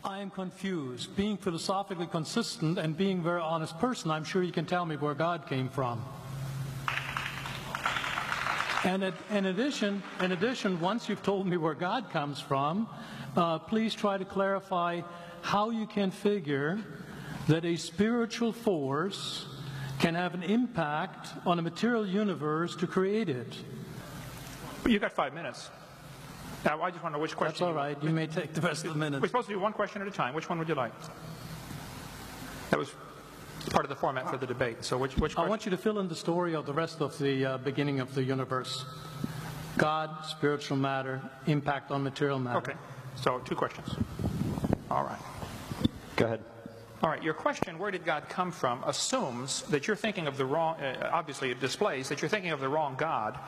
I am confused. Being philosophically consistent and being a very honest person, I'm sure you can tell me where God came from. And in addition, once you've told me where God comes from, please try to clarify how you can figure that a spiritual force can have an impact on a material universe to create it. You've got 5 minutes. Now, I just want to know which question. That's all right. You may take the rest of the minute. We're supposed to do one question at a time. Which one would you like? That was part of the format for the debate. So which question? I want you to fill in the story of the rest of the beginning of the universe. God, spiritual matter, impact on material matter. Okay. So 2 questions. All right. Go ahead. All right, your question, where did God come from, assumes that you're thinking of the wrong, obviously it displays that you're thinking of the wrong God,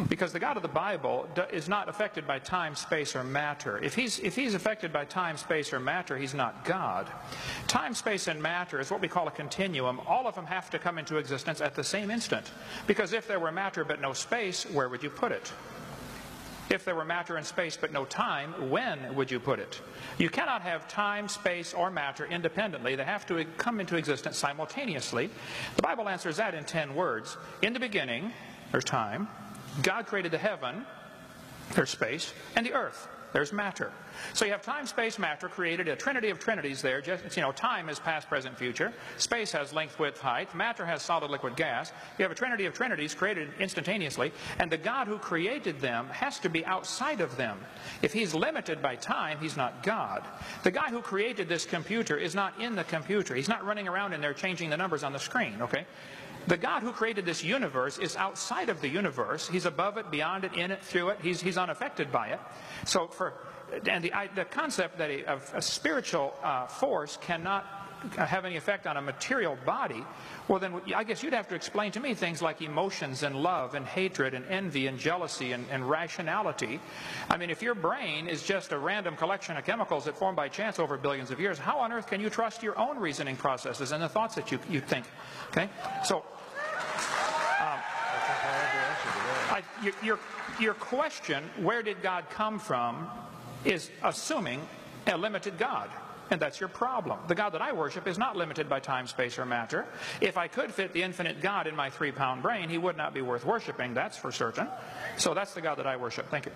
because the God of the Bible is not affected by time, space, or matter. If he's affected by time, space, or matter, he's not God. Time, space, and matter is what we call a continuum. All of them have to come into existence at the same instant, because if there were matter but no space, where would you put it? If there were matter and space but no time, when would you put it? You cannot have time, space, or matter independently. They have to come into existence simultaneously. The Bible answers that in 10 words. In the beginning, there's time. God created the heaven, there's space, and the earth, there's matter. So you have time, space, matter, created a trinity of trinities there. Just, time is past, present, future. Space has length, width, height. Matter has solid, liquid, gas. You have a trinity of trinities created instantaneously. And the God who created them has to be outside of them. If he's limited by time, he's not God. The guy who created this computer is not in the computer. He's not running around in there changing the numbers on the screen, okay? The God who created this universe is outside of the universe. He's above it, beyond it, in it, through it. He's unaffected by it. So the concept that a spiritual force cannot have any effect on a material body, well then I guess you'd have to explain to me things like emotions and love and hatred and envy and jealousy and rationality. I mean, if your brain is just a random collection of chemicals that form by chance over billions of years, how on earth can you trust your own reasoning processes and the thoughts that you think? Okay, so your question, where did God come from, is assuming a limited God. And that's your problem. The God that I worship is not limited by time, space, or matter. If I could fit the infinite God in my 3-pound brain, he would not be worth worshiping, that's for certain. So that's the God that I worship. Thank you.